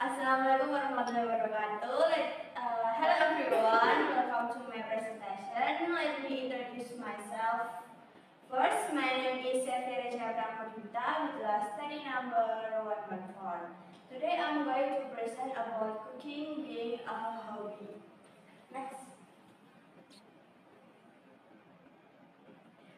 Assalamualaikum warahmatullahi wabarakatuh. Hello everyone, welcome to my presentation. Let me introduce myself. First, my name is Sefira Chandramudita with the study number 114. Today I'm going to present about cooking being a hobby. Next.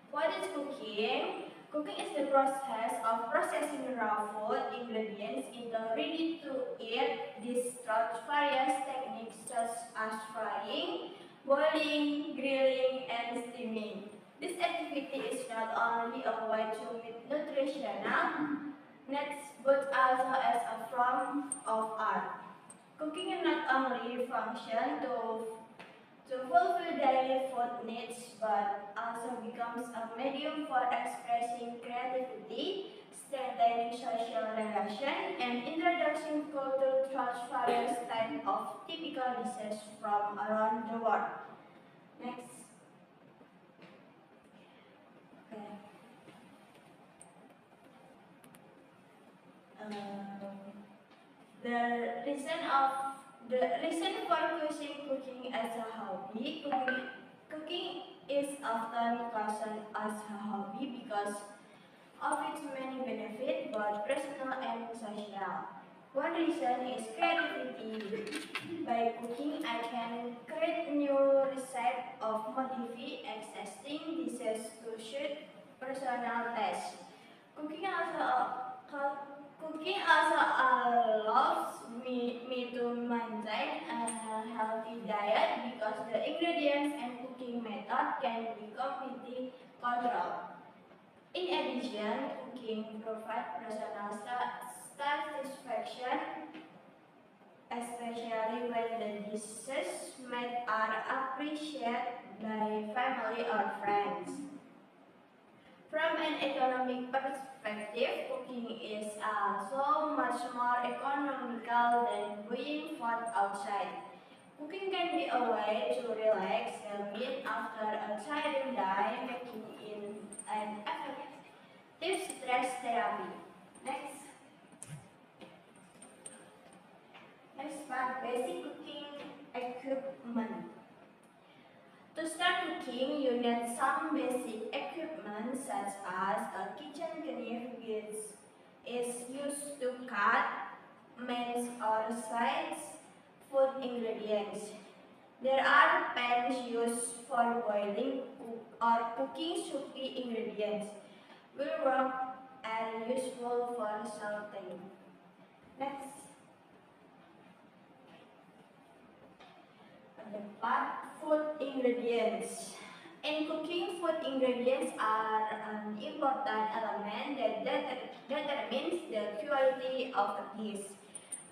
What is cooking? Cooking is the process of processing raw food ingredients into ready-to-eat dishes through various techniques such as frying, boiling, grilling, and steaming. This activity is not only a way to meet nutritional needs but also as a form of art. Cooking not only functions to fulfill daily food needs, but also becomes a medium for expressing creativity, strengthening social relations, and introducing culture through various types of typical dishes from around the world. Next. Okay. The reason for choosing cooking as a hobby, cooking is often chosen as a hobby because of its many benefits, both personal and social. One reason is creativity. By cooking, I can create new recipes of modify existing dishes to suit personal tastes. Cooking cooking also allows me to maintain a healthy diet because the ingredients and cooking method can be completely controlled. In addition, cooking provides personal satisfaction, especially when the dishes made are appreciated by family or friends. From an economic perspective, cooking is also much more economical than buying food outside. Cooking can be a way to relax the meat after a tiring day, making it an effective stress therapy. Next. Next part, basic cooking equipment. To start cooking, you need some basic equipment such as a kitchen knife which is used to cut, mince or slice food ingredients. There are pans used for boiling or cooking soupy ingredients. Will work and useful for salting. Next. The part food ingredients. In cooking, food ingredients are an important element that determines the quality of a dish.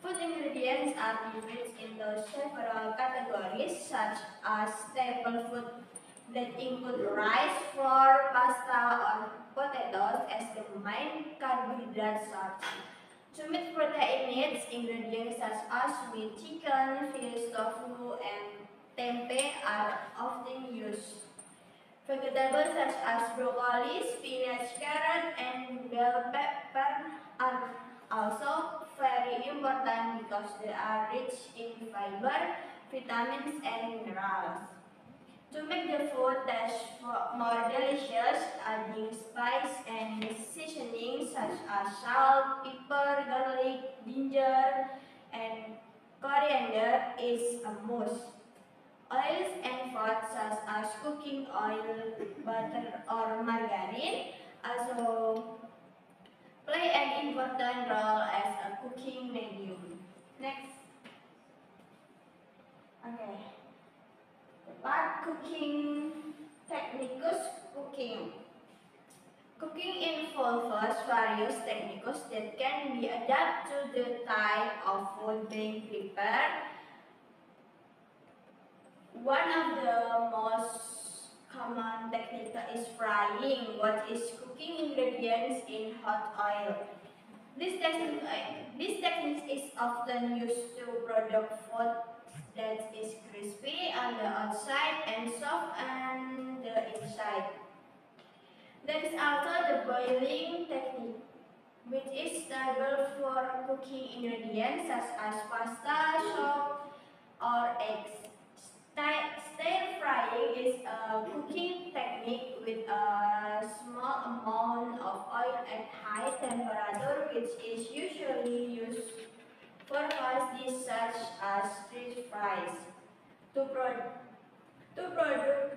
Food ingredients are divided into several categories such as staple food that include rice, flour, pasta, or potatoes as the main carbohydrate source. To meet protein needs, ingredients such as meat, chicken, fish, tofu, and tempeh are often used. Vegetables such as broccoli, spinach, carrot, and bell pepper are also very important because they are rich in fiber, vitamins, and minerals. To make the food taste more delicious, adding spice and seasoning such as salt, pepper, garlic, ginger, and coriander is a must. Oils and fats such as cooking oil, butter, or margarine also play an important role as a cooking medium. Next. Okay. Part cooking techniques cooking. Cooking involves various techniques that can be adapted to the type of food being prepared. One of the most common technique is frying, what is cooking ingredients in hot oil. This technique is often used to produce food that is crispy on the outside and soft on the inside. There is also the boiling technique. which is suitable for cooking ingredients such as pasta, soup, or eggs. Stir frying is a cooking technique with a small amount of oil at high temperature, which is usually used for fast dishes such as stir fries. To, to produce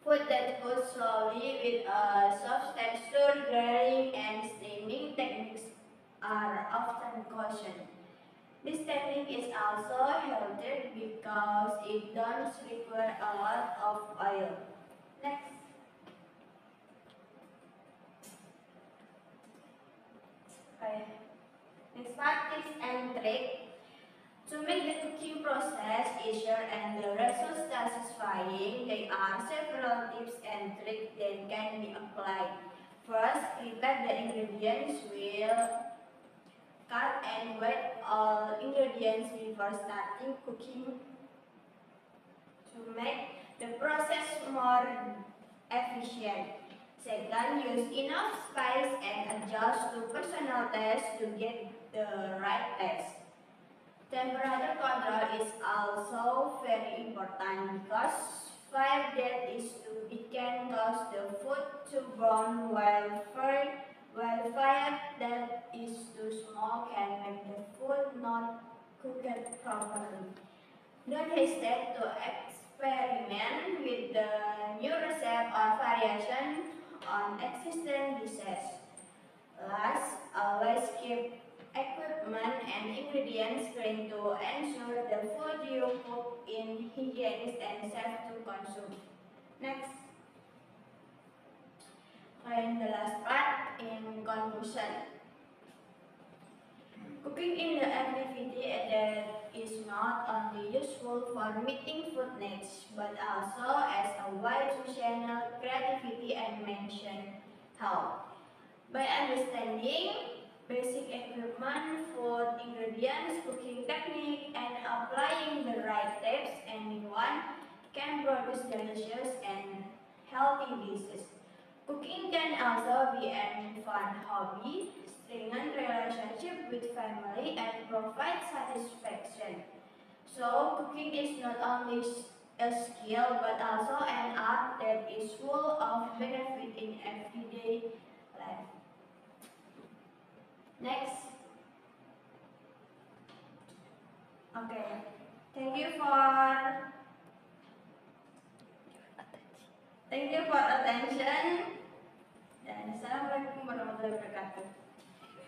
food that cooks slowly with a soft texture, grilling and steaming techniques are often cautioned. This technique is also healthier because it doesn't require a lot of oil. Next. Okay. Next part, tips and tricks. To make the cooking process easier and the result satisfying, there are several tips and tricks that can be applied. First, prepare the ingredients. Will cut and weigh all ingredients before starting cooking to make the process more efficient. Second, use enough spice and adjust to personal taste to get the right taste. Temperature control is also very important because fire that is too big can cause the food to burn while fire that is too small can make the food not cooked properly. Don't hesitate to experiment with the new recipe or variation on existing dishes. Last, always keep equipment and ingredients clean to ensure the food you cook in hygienic and safe to consume. Next, and the last part in conclusion. Cooking in the activity that is not only useful for meeting food needs, but also as a way to channel creativity and mention health. By understanding basic equipment, food ingredients, cooking technique, and applying the right tips, anyone can produce delicious and healthy dishes. Cooking can also be a fun hobby, strengthen relationship with family, and provide satisfaction. So, cooking is not only a skill but also an art that is full of benefit in everyday life. Next. Okay. Thank you for attention.